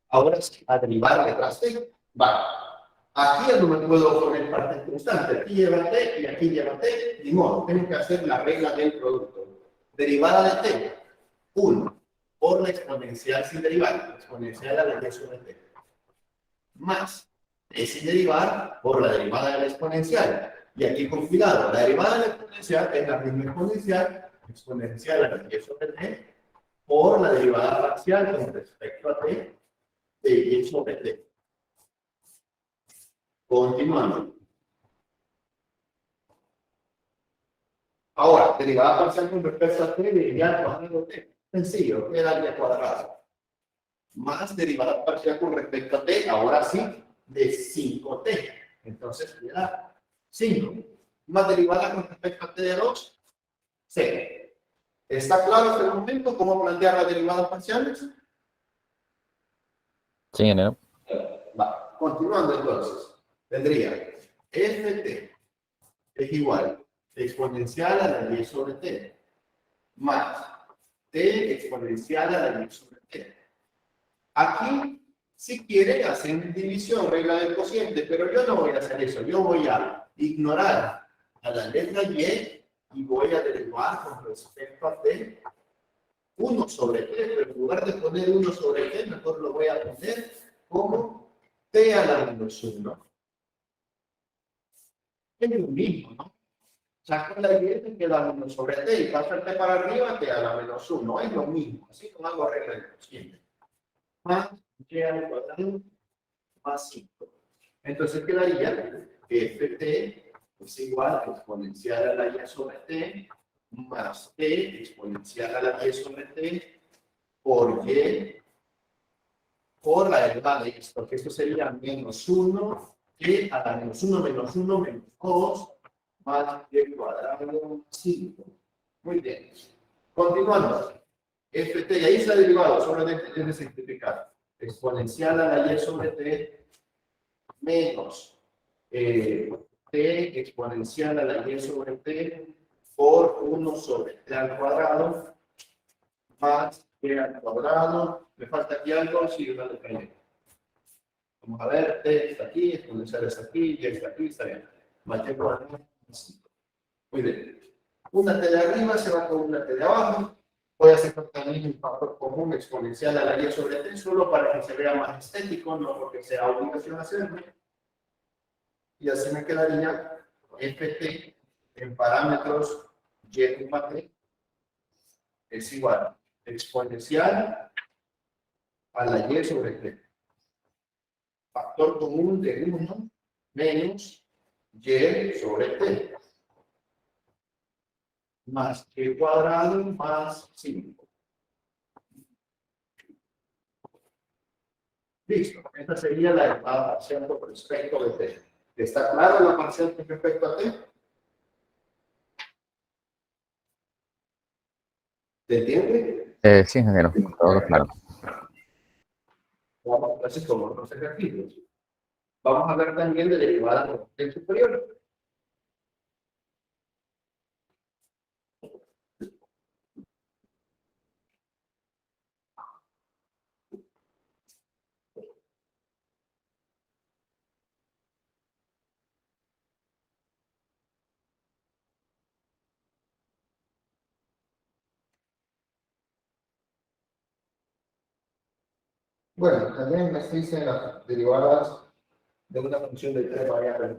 Ahora sí, a derivar detrás t. Va. Aquí ya no me puedo poner parte constante. Aquí lleva t y aquí lleva t. Ni modo, tengo que hacer la regla del producto. Derivada de t, 1 por la exponencial sin derivar, exponencial a la y sobre t. Más t sin derivar por la derivada de la exponencial. Y aquí con cuidado, la derivada de la exponencial es la misma exponencial a la y sobre t por la derivada parcial con respecto a t de y sobre t. Continuando. Ahora, derivada parcial con respecto a t de y al cuadrado t. Sencillo, queda y al cuadrado. Más derivada parcial con respecto a t, ahora sí, de 5t. Entonces queda 5. Más derivada con respecto a t de 2, 0. ¿Está claro hasta el momento cómo plantear las derivadas parciales? Sí, ingeniero. Va, continuando entonces. Tendría ft es igual a exponencial a la y sobre t más t exponencial a la y sobre t. Aquí, si quiere, hacen división, regla del cociente, pero yo no voy a hacer eso. Yo voy a ignorar a la letra y voy a derivar con respecto a t 1 sobre t, pero en lugar de poner 1 sobre t, mejor lo voy a poner como t a la menos 1. Es lo mismo, ¿no? Saco la y me queda 1 sobre t y paso el t para arriba, t a la menos 1. Es lo mismo, así no hago regla del cociente. Más y al cuadrado más 5. Entonces quedaría que ft es igual a exponencial a la y sobre t más t exponencial a la y sobre t por y por la derivada de esto, porque esto sería menos 1 y a la menos 1 menos 1 menos 2 más y cuadrado más 5. Muy bien. Continuando. ft, y ahí se ha derivado, solamente tiene que simplificar. Exponencial a la y sobre t menos t exponencial a la y sobre t por 1 sobre t al cuadrado más t al cuadrado. ¿Me falta aquí algo? Sí, una letra y. Vamos a ver, t está aquí, exponencial está aquí, y está aquí, está bien. Más t al cuadrado más 5. Muy bien. Una T de arriba se va con una T de abajo. Voy a hacer también un factor común exponencial a la y sobre T solo para que se vea más estético, no porque sea obligación hacerlo. Y así me quedaría ft en parámetros y, t es igual exponencial a la y sobre t. Factor común de 1 menos y sobre t. Más e cuadrado más 5. Listo. Esta sería la derivada parcial con respecto de t. ¿Está clara la parcial con respecto a t? ¿Se entiende? Sí, ingeniero, todo claro. Vamos a hacer como los ejercicios. Vamos a ver también de derivada del superior. Bueno, también me dicen las derivadas de una función de tres variables.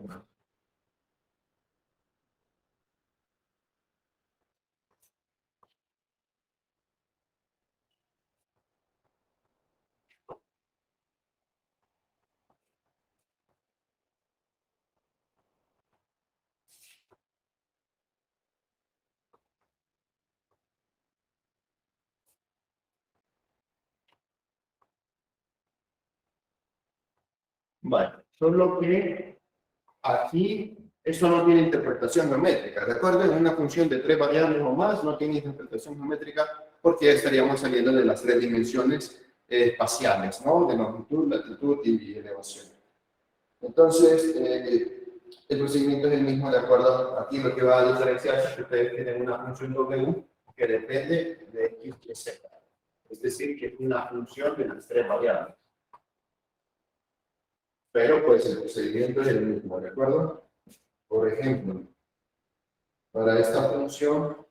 Vale, solo que aquí eso no tiene interpretación geométrica. Recuerden, una función de tres variables o más no tiene interpretación geométrica porque ya estaríamos saliendo de las tres dimensiones espaciales, ¿no? De longitud, latitud y elevación. Entonces, el procedimiento es el mismo, de acuerdo. Aquí lo que va a diferenciarse es que ustedes tienen una función W que depende de X y Z. Es decir, que es una función de las tres variables. Pero pues el procedimiento es el mismo, ¿de acuerdo? Por ejemplo, para esta función,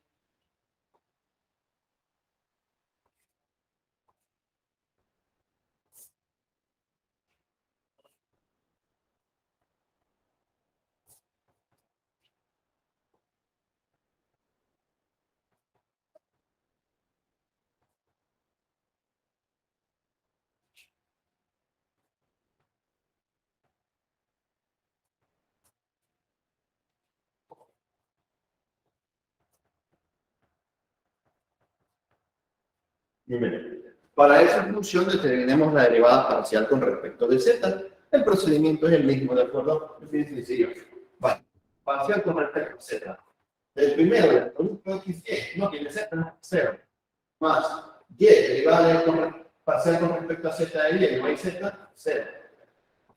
para esa función determinemos la derivada parcial con respecto de z. El procedimiento es el mismo, ¿de acuerdo? Es bien sencillo. Vale. Parcial con respecto a z. El primero, el producto x, y, no tiene z, 0. Más y, derivada parcial con respecto a z de y, no hay z, 0.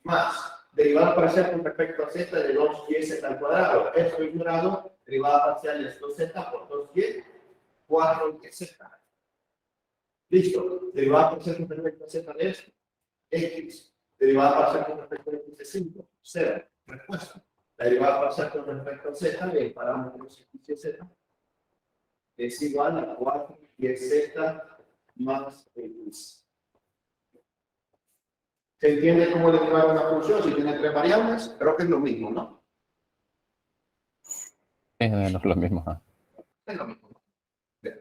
Más derivada parcial con respecto a z de 2y al cuadrado. Esto ignorado, derivada parcial es 2z por 2y, 4y. Listo. Derivada parcial con respecto a z de esto. X. Derivada parcial con respecto a x de 5. 0. Respuesta. La derivada parcial con respecto a z de parámetros x y z es igual a 4y más x. ¿Se entiende cómo derivar una función si tiene tres variables? Creo que es lo mismo, ¿no? No es lo mismo. ¿Ah? Es lo mismo. Bien.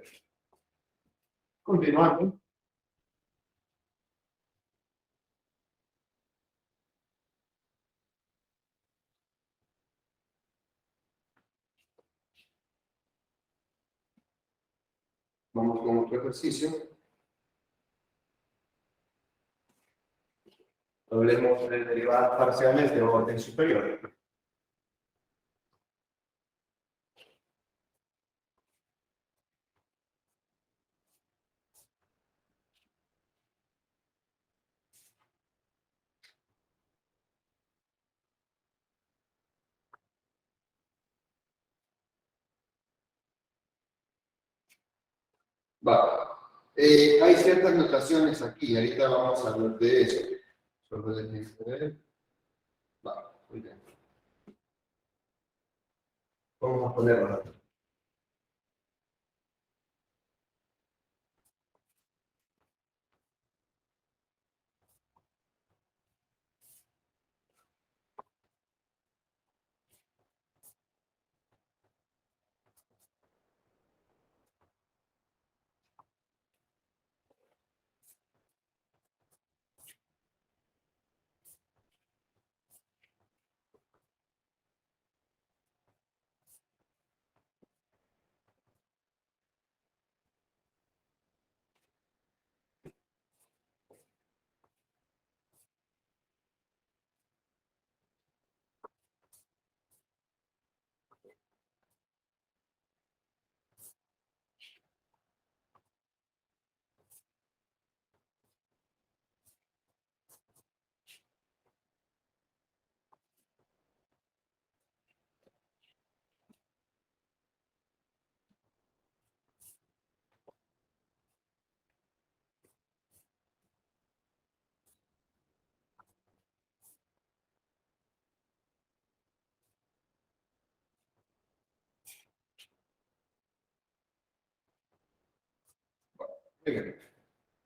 Continuando. Vamos con otro ejercicio. Hablemos de derivadas parciales de orden superior. Va. Hay ciertas notaciones aquí, ahorita vamos a hablar de eso. Solo déjenme ver. Va, muy bien. Vamos a ponerlo.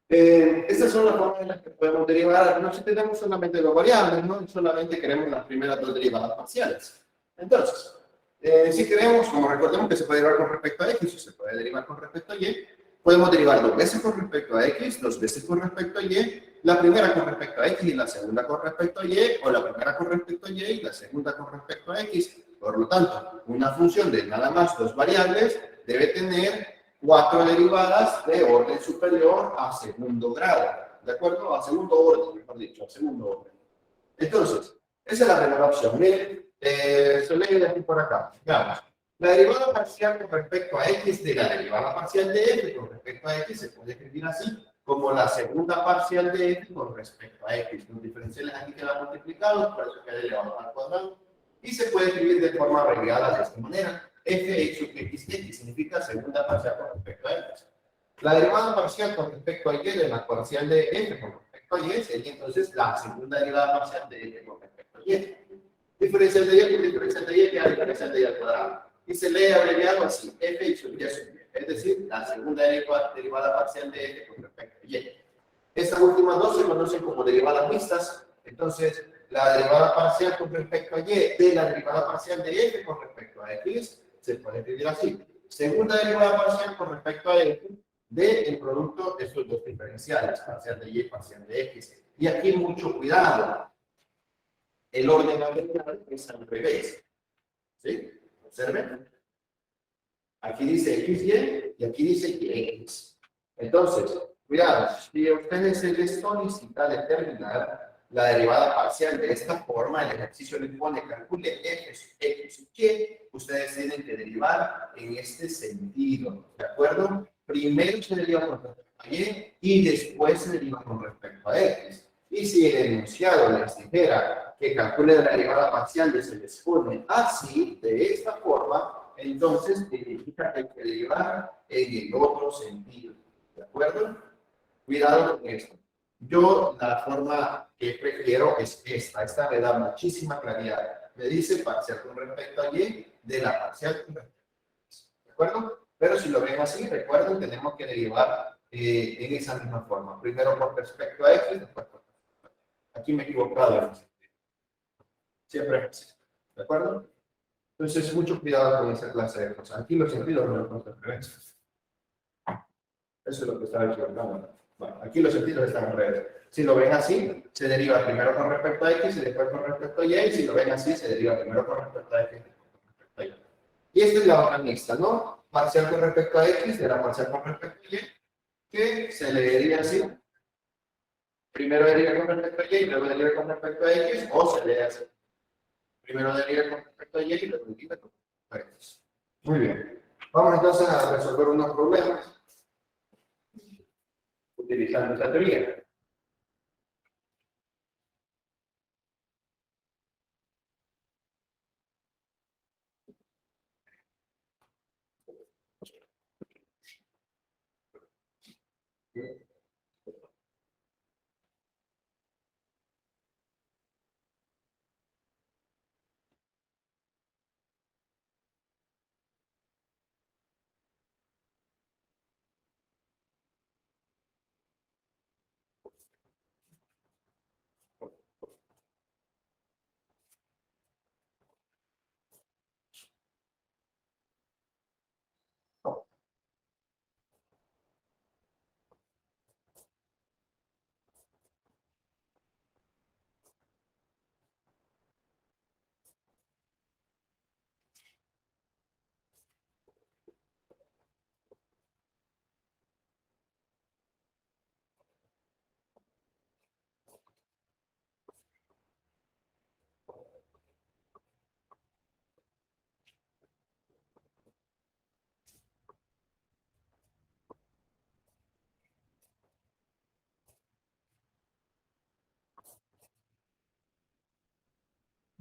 Estas son las formas en las que podemos derivar. No si tenemos solamente dos variables, no solamente queremos las primeras dos derivadas parciales. Entonces, si queremos, como recordemos que se puede derivar con respecto a x o se puede derivar con respecto a y, podemos derivar dos veces con respecto a x, dos veces con respecto a y, la primera con respecto a x y la segunda con respecto a y, o la primera con respecto a y y la segunda con respecto a x. Por lo tanto, una función de nada más dos variables debe tener 4 derivadas de orden superior a segundo grado. ¿De acuerdo? A segundo orden, mejor dicho, a segundo orden. Entonces, esa es la primera opción. Miren, se lee de aquí por acá. Veamos. La derivada parcial con respecto a x de la derivada parcial de f con respecto a x se puede escribir así, como la segunda parcial de f con respecto a x. Los diferenciales aquí quedan multiplicados, por eso queda elevado al cuadrado. Y se puede escribir de forma abreviada de esta manera. F hecho x significa segunda parcial con respecto a x. La derivada parcial con respecto a y de la parcial de f con respecto a y sería entonces la segunda derivada parcial de f con respecto a y. Diferencial de y por diferencial de y queda diferencial de y al cuadrado. Y se lee abreviado así, f hecho y es decir, la segunda derivada parcial de f con respecto a y. Estas últimas dos se conocen como derivadas mixtas. Entonces, la derivada parcial con respecto a y de la derivada parcial de f con respecto a x se puede escribir así. Segunda derivada parcial con respecto a f del producto de estos dos diferenciales, parcial de y y parcial de x. Y aquí mucho cuidado. El orden abreviado es al revés. ¿Sí? Observen. Aquí dice xy y aquí dice yx. Entonces, cuidado. Si a ustedes se les solicita determinar la derivada parcial de esta forma, el ejercicio les pone calcule f, x y y, ustedes tienen que derivar en este sentido, ¿de acuerdo? Primero se deriva con respecto a y después se deriva con respecto a x. Y si el enunciado les dijera que calcule la derivada parcial y se les pone así, de esta forma, entonces significa que hay que derivar en el otro sentido, ¿de acuerdo? Cuidado con esto. Yo la forma que prefiero es esta me da muchísima claridad. Me dice parcial con respecto a y de la parcial con respecto a x. ¿De acuerdo? Pero si lo ven así, recuerden, tenemos que derivar en esa misma forma. Primero con respecto a x, después con respecto a y. Aquí me he equivocado. Siempre es así. ¿De acuerdo? Entonces, mucho cuidado con esa clase de cosas. Aquí los sentidos no los al revés. Eso es lo que estaba equivocando. Bueno, aquí los sentidos están al revés. Si lo ven así, se deriva primero con respecto a x y después con respecto a y. Y si lo ven así, se deriva primero con respecto a x y después con respecto a y. Y esta es la otra mixta, ¿no? Parcial con respecto a x de la parcial con respecto a y, que se leería así. Primero deriva con respecto a y, luego deriva con respecto a x, o se lee así. Primero deriva con respecto a y y luego deriva con respecto a x. Muy bien. Vamos entonces a resolver unos problemas utilizando esta teoría.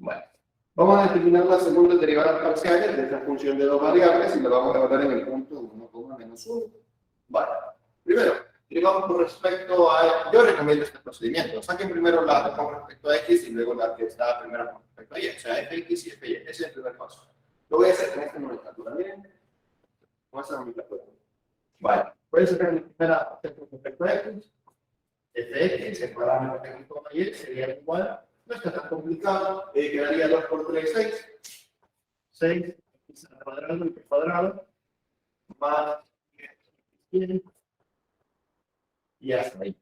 Bueno, vamos a determinar las segundas derivadas parciales de esta función de dos variables y lo vamos a evaluar en el punto 1, menos 1. Vale, primero, derivamos con respecto a, yo recomiendo este procedimiento, saquen primero la con respecto a x y luego la que está primero con respecto a y, o sea, fx y fy, ese es el primer paso. Lo voy a hacer con esta nomenclatura, miren, con esta nomenclatura. Vale, voy a sacar la primera respecto a x, fx, el parámetro de x, y sería igual, no está tan complicado, quedaría 2 por 3, 6, 6, x al cuadrado, y cuadrado, más 10, y hasta ahí.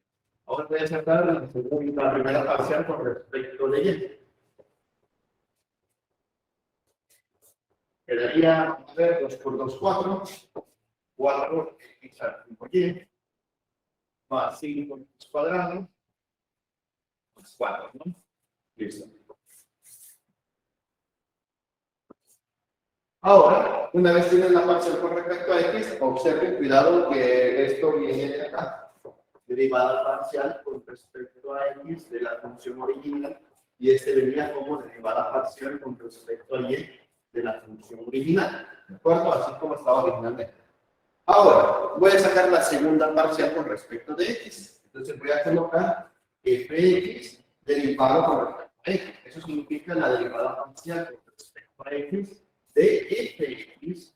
Ahora voy a sacar la primera parcial con respecto a y. Quedaría, vamos a ver, 2 por 2, 4, 4 x al 5y, más 5 x cuadrado, más 4, ¿no? Listo. Ahora, una vez tienen la parcial con respecto a x, observen, cuidado que esto viene de acá. Derivada parcial con respecto a x de la función original, y este venía como derivada parcial con respecto a y de la función original, ¿de acuerdo? Así como estaba originalmente. Ahora, voy a sacar la segunda parcial con respecto de x. Entonces voy a colocar fx derivado con respecto a x. Eso significa la derivada parcial con respecto a x de fx.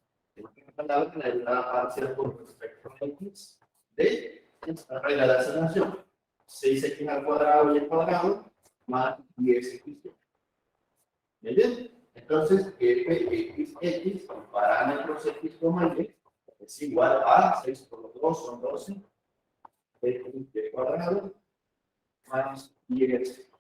La derivada parcial con respecto a x de esta regla de aceleración. 6x al cuadrado y al cuadrado más 10x. ¿Bien? Entonces, fx, parámetros x, y, es igual a 6 por 2 son 12, x cuadrado más 10.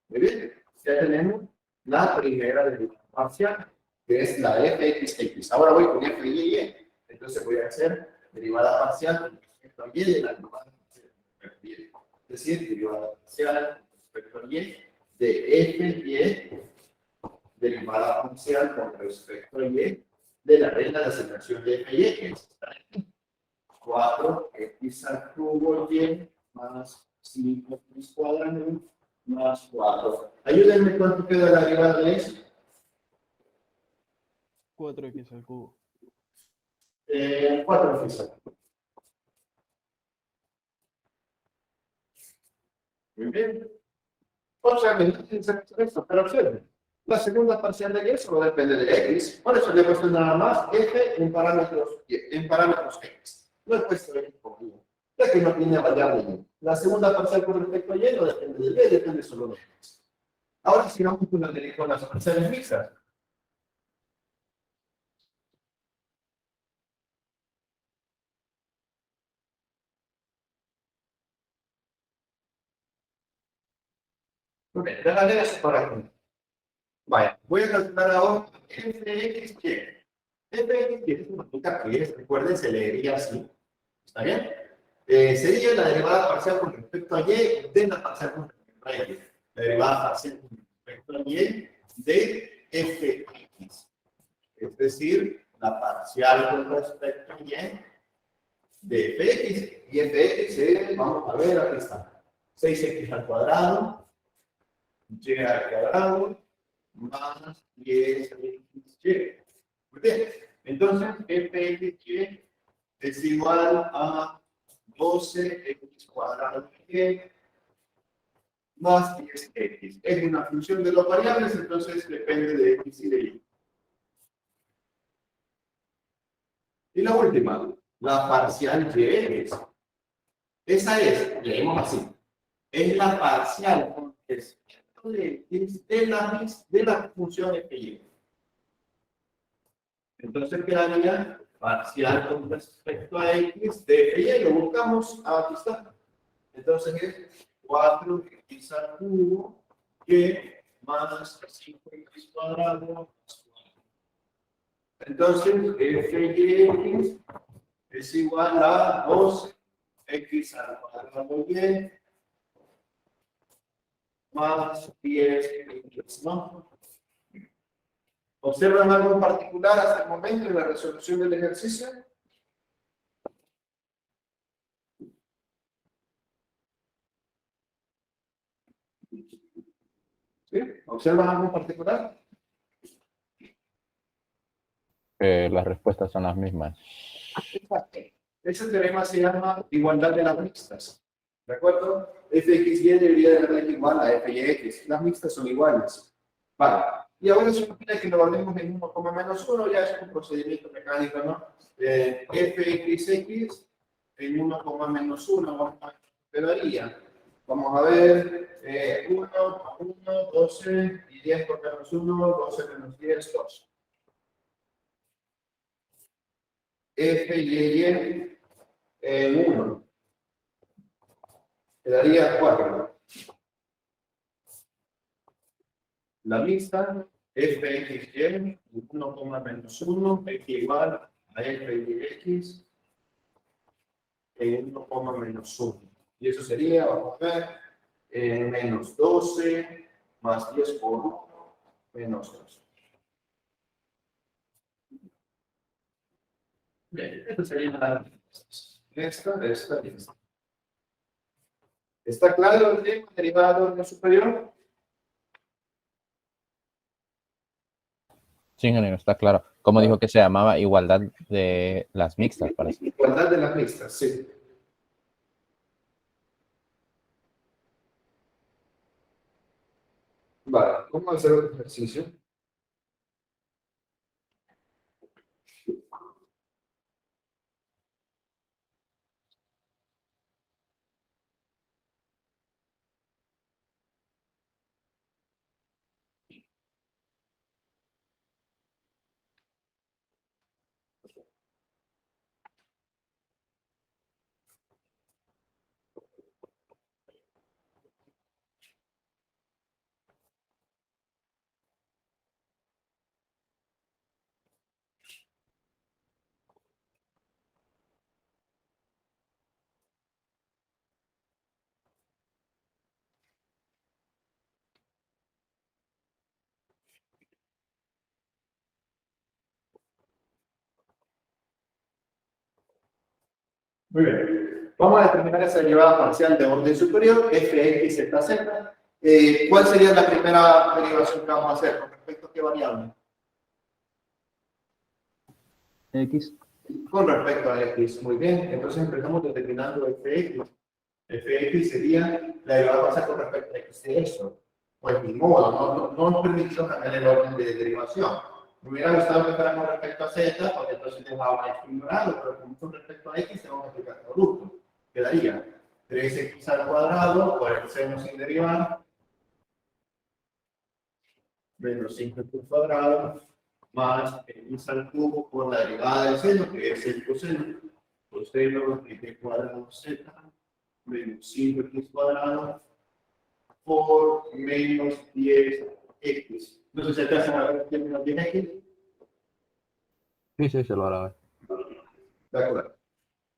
Muy bien, ya tenemos la primera derivada parcial, que es la fx. Ahora voy con f y y. Entonces voy a hacer derivada parcial con respecto a y de la derivada parcial con respecto a y. Es decir, derivada parcial con respecto a y de f y derivada parcial con respecto a y de la regla de aceleración de f y, que es 4x al cubo y más 5x cuadrado más 4. Ayúdenme, ¿cuánto queda la derivada de eso? 4x al cubo. 4x al cubo. Muy bien. Obviamente, esto, pero observen. La segunda parcial de y solo depende de x. Por eso le he puesto nada más f en parámetros x. No he puesto x como y, ya que no tiene variable y. La segunda parcial con respecto a y no depende de y, depende solo de x. Ahora si vamos con las parciales mixtas. Muy bien, de manera separada. Vaya, voy a calcular ahora fxy. Fxy es una puta que es, recuerden, se leería así. ¿Está bien? Sería la derivada parcial con respecto a y de la parcial con respecto a y. La derivada parcial con respecto a y de fx. Es decir, la parcial con respecto a y de fx. Y fx es, vamos a ver, aquí está. 6x al cuadrado, y al cuadrado, más 10xy. Muy bien. Entonces, fxy es igual a 12x cuadrado y más 10x. Es una función de los variables, entonces depende de x y de y. Y la última, la parcial de x. Esa es, leemos así, es la parcial con respecto de x de la función f y. Entonces quedaría parcial con respecto a x de f y. Lo buscamos, aquí está. Entonces es 4x al cubo que más 5x cuadrado. Entonces fx es igual a 2x al cuadrado y más 10x, ¿no? ¿Observan algo en particular hasta el momento en la resolución del ejercicio? ¿Sí? ¿Observan algo en particular? Las respuestas son las mismas. Exacto. Ese teorema se llama igualdad de las mixtas. ¿De acuerdo? Fxy debería de ser igual a Fy. Las mixtas son iguales. Vale. Y ahora se supone que lo valemos en 1,-1, ya es un procedimiento mecánico, ¿no? Fxx en 1, menos 1, quedaría. Vamos a ver, 1, 1, 12 y 10 por menos 1, 12 menos 10, 2. F y en 1. Quedaría 4. La mixta, f, x, y, 1, menos 1, x igual a f y x en 1, menos 1. Y eso sería, vamos a ver, menos 12 más 10 por 1, menos 2. Bien, esta sería la esta de esta y esta. ¿Está claro el tema derivado de lo superior? Sí, ingeniero, está claro. ¿Cómo dijo que se llamaba igualdad de las mixtas? Parece. Igualdad de las mixtas, sí. Vale, vamos a hacer otro ejercicio. Muy bien. Vamos a determinar esa derivada parcial de orden superior, fx, z. ¿Cuál sería la primera derivación que vamos a hacer? ¿Con respecto a qué variable? X. Con respecto a x. Muy bien. Entonces empezamos determinando fx. Fx sería la derivada parcial con respecto a x de eso. Pues ni modo, no nos permitió cambiar el orden de derivación. Me hubiera gustado empezar con respecto a z, porque entonces dejaba x ignorado, pero como con respecto a x tenemos que aplicar producto. Quedaría 3x al cuadrado por el seno sin derivar, menos 5x al cuadrado, más x al cubo por la derivada del seno, que es el coseno. Coseno de x cuadrado z, menos 5x cuadrado, por menos 10x. Entonces, ¿se te hace una vez menos 10x? Sí, sí, se lo hará. De acuerdo.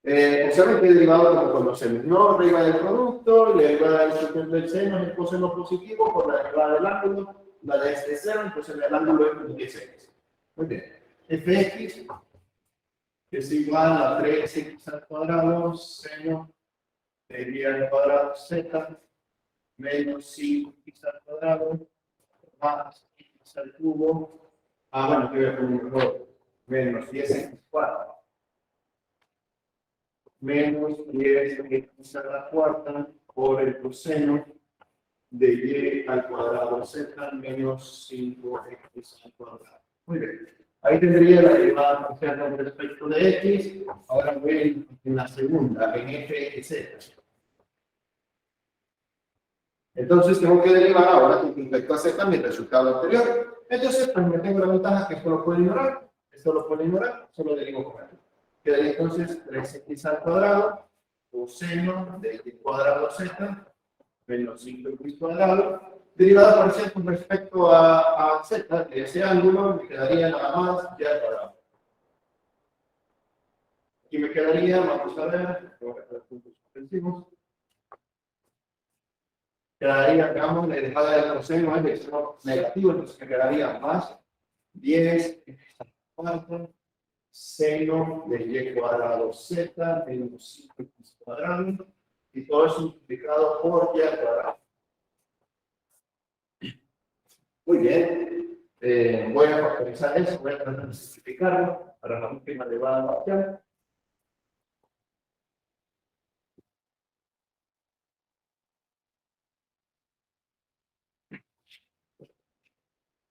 Observen que derivado como conocemos, no derivada del producto, la derivada del sector del seno es el coseno positivo por la derivada del ángulo, la de este seno, entonces el ángulo es menos 10x. Muy bien. Fx es igual a 3x al cuadrado, seno de y al cuadrado z, menos 5x al cuadrado, más x al cubo, bueno, que voy a poner un error, menos 10x cuadrado. Menos 10x a la cuarta por el coseno de y al cuadrado z menos 5x al cuadrado. Muy bien. Ahí tendría la derivada parcial con respecto de x. Ahora voy en la segunda, en f y z. Entonces tengo que derivar ahora con respecto a z mi resultado anterior. Entonces, pues me tengo la ventaja que esto lo puedo ignorar. Esto lo puedo ignorar, solo derivo con esto. Quedaría entonces 3x al cuadrado, coseno de x cuadrado z, menos 5x cuadrado. Derivada parcial con respecto a z, de ese ángulo, me quedaría nada más y al cuadrado. Y me quedaría, vamos a ver, puntos suspensivos. Quedaría, digamos, la derivada del coseno es de eso negativo, entonces me quedaría más 10x al cuadrado. Seno de y cuadrado z menos 5x cuadrado y todo eso multiplicado por y al cuadrado. Muy bien. Voy a factorizar eso, voy a tratar de simplificarlo para la última derivada parcial.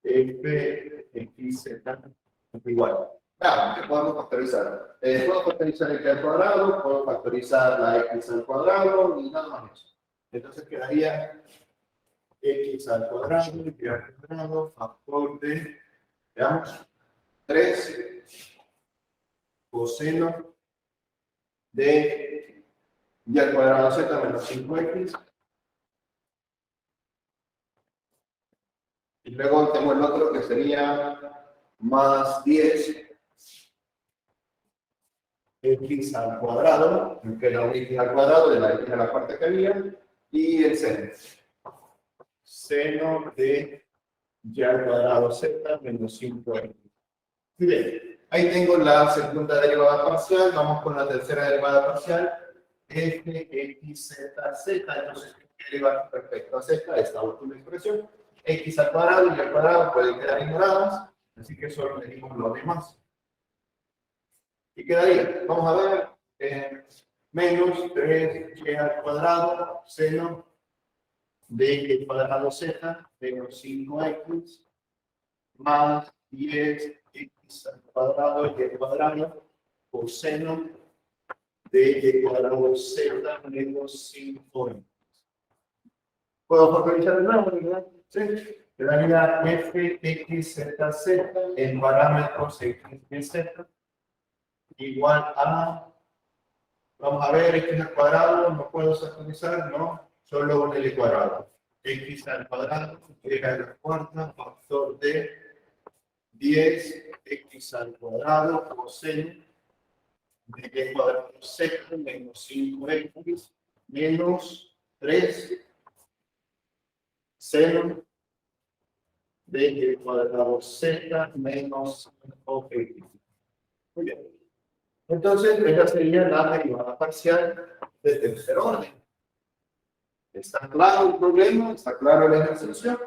F x z igual. Claro, que podemos factorizar. Puedo factorizar x al cuadrado, puedo factorizar la x al cuadrado y nada más eso. Entonces quedaría x al cuadrado, y al cuadrado, factor de, veamos, 3 coseno de y al cuadrado z menos 5x. Y luego tengo el otro que sería más 10 x al cuadrado, que era un x al cuadrado de la x a la cuarta que había, y el seno. Seno de y al cuadrado z menos 5x. Bien, ahí tengo la segunda derivada parcial, vamos con la tercera derivada parcial, f, x, z, z. Entonces, ¿qué derivar respecto a z? Esta última expresión. X al cuadrado y al cuadrado pueden quedar ignoradas, así que solo elegimos lo demás. Y quedaría, vamos a ver, menos 3y al cuadrado, seno de x cuadrado z, menos 5x, más 10x al cuadrado y al cuadrado, coseno de x cuadrado z, menos 5x. ¿Puedo factorizar de nuevo, verdad? Sí. Quedaría f, x, z, z en parámetros x y z igual a, vamos a ver, x al cuadrado, no puedo factorizar, no, solo un l cuadrado. X al cuadrado, y a la cuarta, factor de 10x al cuadrado, coseno de x cuadrado z menos 5x menos 3 seno de x cuadrado z menos 5x. Muy bien. Entonces, esta sería la derivada parcial de tercer orden. ¿Está claro el problema? ¿Está claro el ejercicio?